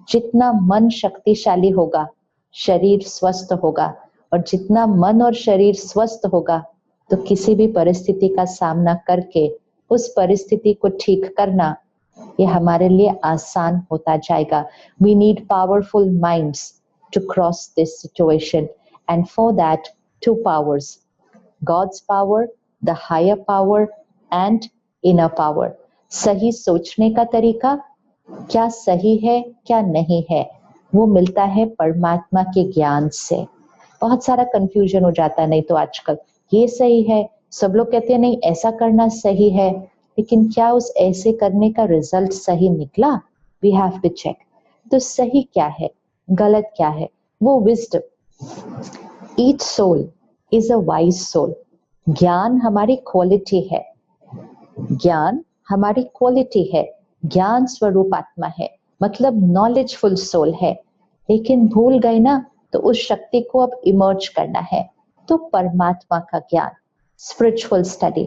जितना मन शक्तिशाली होगा, शरीर स्वस्थ होगा, और जितना मन और शरीर स्वस्थ होगा तो किसी भी परिस्थिति का सामना करके उस परिस्थिति को ठीक करना ये हमारे लिए आसान होता जाएगा. We need powerful minds to cross this situation, and for that, two powers: God's power, the higher power, and inner power. सही सोचने का तरीका क्या सही है क्या नहीं है वो मिलता है परमात्मा के ज्ञान से. बहुत सारा कंफ्यूजन हो जाता है नहीं तो आजकल, ये सही है, सब लोग कहते हैं नहीं ऐसा करना सही है, लेकिन क्या उस ऐसे करने का रिजल्ट सही निकला? We have to check. तो सही क्या है, गलत क्या है, वो wisdom. Each soul is a wise soul. ज्ञान हमारी क्वालिटी है, ज्ञान हमारी क्वालिटी है, ज्ञान स्वरूप आत्मा है, मतलब नॉलेजफुल सोल है. लेकिन भूल गए ना तो उस शक्ति को अब इमर्ज करना है. तो परमात्मा का ज्ञान, स्पिरिचुअल स्टडी.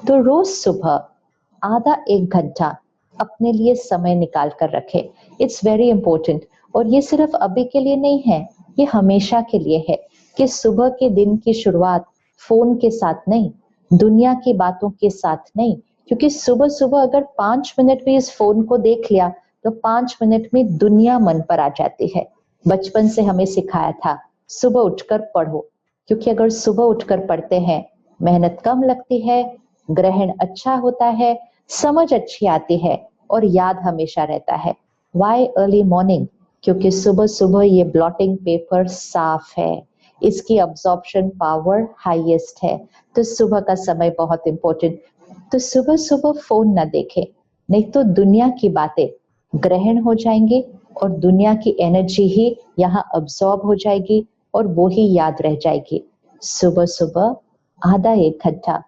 तो रोज सुबह आधा एक घंटा अपने लिए समय निकाल कर रखे. It's very important. और ये सिर्फ अभी के लिए नहीं है, ये हमेशा के लिए है कि सुबह के दिन की शुरुआत फोन के साथ नहीं, दुनिया की बातों के साथ नहीं. क्योंकि सुबह सुबह अगर 5 मिनट भी इस फोन को देख लिया तो 5 मिनट में दुनिया मन पर आ जाती है. बचपन से हमें सिखाया था सुबह उठकर पढ़ो, क्योंकि अगर सुबह उठकर पढ़ते हैं मेहनत कम लगती है, ग्रहण अच्छा होता है, समझ अच्छी आती है और याद हमेशा रहता है. Why early morning? क्योंकि सुबह सुबह ये ब्लॉटिंग पेपर साफ है, इसकी अब्जॉर्प्शन पावर हाईएस्ट है. तो सुबह का समय बहुत इंपॉर्टेंट. तो सुबह सुबह फोन ना देखें, नहीं तो दुनिया की बातें ग्रहण हो जाएंगी और दुनिया की एनर्जी ही यहाँ अब्सॉर्ब हो जाएगी और वो ही याद रह जाएगी. सुबह सुबह आधा एक घंटा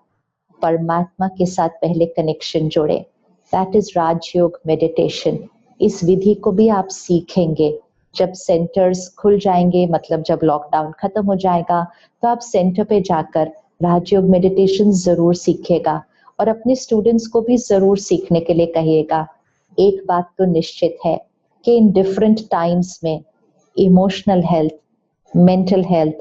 परमात्मा के साथ पहले कनेक्शन जोड़े. That is Rajyoga meditation. इस विधि को भी आप सीखेंगे जब सेंटर्स खुल जाएंगे, मतलब जब लॉकडाउन खत्म हो जाएगा तो आप सेंटर पे जाकर राजयोग मेडिटेशन जरूर सीखेगा और अपने स्टूडेंट्स को भी जरूर सीखने के लिए कहिएगा. एक बात तो निश्चित है कि इन डिफरेंट टाइम्स में emotional health, mental health,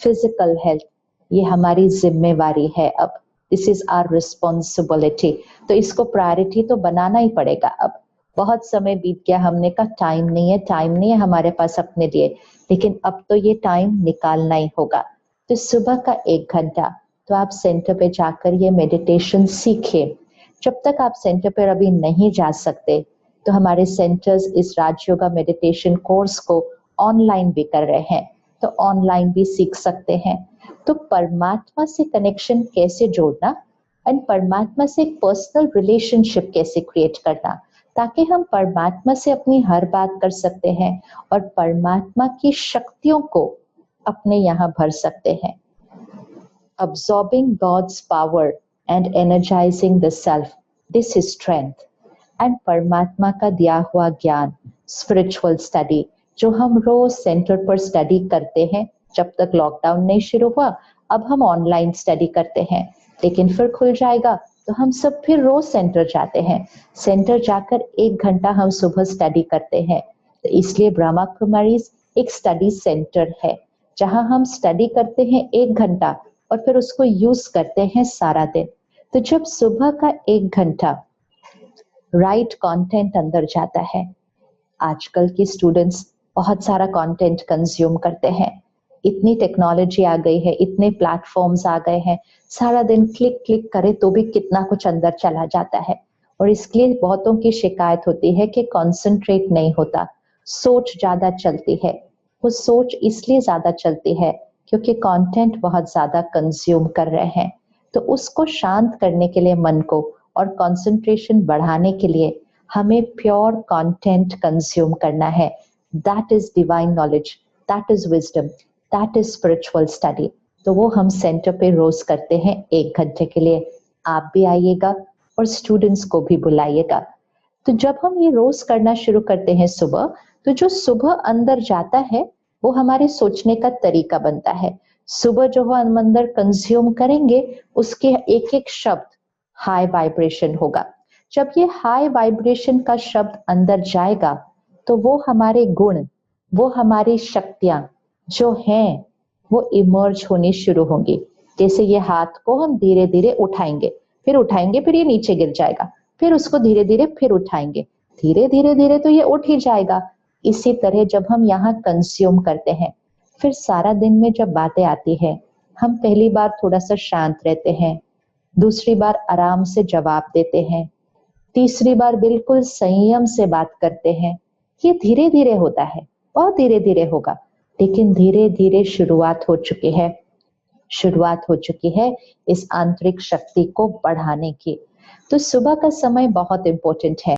physical health ये हमारी जिम्मेवारी है. अब दिस इज आवर रिस्पॉन्सिबिलिटी. तो इसको प्रायोरिटी तो बनाना ही पड़ेगा. अब बहुत समय बीत गया, हमने कहा टाइम नहीं है, टाइम नहीं है हमारे पास अपने लिए, लेकिन अब तो ये टाइम निकालना ही होगा. तो सुबह का 1 घंटा तो आप सेंटर पे जाकर ये मेडिटेशन सीखिए. जब तक आप सेंटर पर अभी नहीं जा सकते तो हमारे सेंटर्स इस राजयोगा मेडिटेशन कोर्स को ऑनलाइन भी कर रहे हैं, तो ऑनलाइन भी सीख सकते हैं. तो परमात्मा से कनेक्शन कैसे जोड़ना एंड परमात्मा से एक पर्सनल रिलेशनशिप कैसे क्रिएट करना, ताकि हम परमात्मा से अपनी हर बात कर सकते हैं और परमात्मा की शक्तियों को अपने यहाँ भर सकते हैं. Absorbing God's power and energizing the self, this is strength. And परमात्मा का दिया हुआ ज्ञान, स्पिरिचुअल स्टडी जो हम रोज सेंटर पर स्टडी करते हैं, जब तक लॉकडाउन नहीं शुरू हुआ अब हम ऑनलाइन स्टडी करते हैं, लेकिन फिर खुल जाएगा तो हम सब फिर रोज सेंटर जाते हैं. सेंटर जाकर 1 घंटा हम सुबह स्टडी करते हैं. तो इसलिए ब्रह्मा कुमारी एक स्टडी सेंटर है जहां हम स्टडी करते हैं 1 घंटा और फिर उसको यूज करते हैं सारा दिन. तो जब सुबह का 1 घंटा राइट कंटेंट अंदर जाता है, आजकल के स्टूडेंट्स बहुत सारा कंटेंट कंज्यूम करते हैं, इतनी टेक्नोलॉजी आ गई है, इतने प्लेटफॉर्म्स आ गए हैं, सारा दिन क्लिक क्लिक करे तो भी कितना कुछ अंदर चला जाता है. और इसके लिए बहुतों की शिकायत होती है कि कंसंट्रेट नहीं होता, सोच ज्यादा चलती है. वो सोच इसलिए ज्यादा चलती है क्योंकि कंटेंट बहुत ज्यादा कंज्यूम कर रहे हैं. तो उसको शांत करने के लिए मन को और कंसंट्रेशन बढ़ाने के लिए हमें प्योर कंटेंट कंज्यूम करना है. That is divine knowledge, that is wisdom, that is spiritual study. तो वो हम सेंटर पे रोज करते हैं 1 घंटे के लिए. आप भी आइएगा और स्टूडेंट्स को भी बुलाइएगा. तो जब हम ये रोज करना शुरू करते हैं सुबह, तो जो सुबह अंदर जाता है वो हमारे सोचने का तरीका बनता है. सुबह जो हम अंदर कंज्यूम करेंगे उसके एक एक शब्द हाई वाइब्रेशन होगा. जब ये हाई वाइब्रेशन का शब्द अंदर जाएगा तो वो हमारे गुण, वो हमारी शक्तियां जो हैं वो इमर्ज होनी शुरू होंगी। जैसे ये हाथ को हम धीरे धीरे उठाएंगे, फिर ये नीचे गिर जाएगा, फिर उसको धीरे धीरे फिर उठाएंगे, धीरे धीरे धीरे तो ये उठ ही जाएगा। इसी तरह जब हम यहाँ कंज्यूम करते हैं, फिर सारा दिन में जब बातें आती है, हम पहली बार थोड़ा सा शांत रहते हैं, दूसरी बार आराम से जवाब देते हैं, तीसरी बार बिल्कुल संयम से बात करते हैं। ये धीरे धीरे होता है, बहुत धीरे धीरे होगा, लेकिन धीरे धीरे शुरुआत हो चुकी है इस आंतरिक शक्ति को बढ़ाने की। तो सुबह का समय बहुत इंपॉर्टेंट है।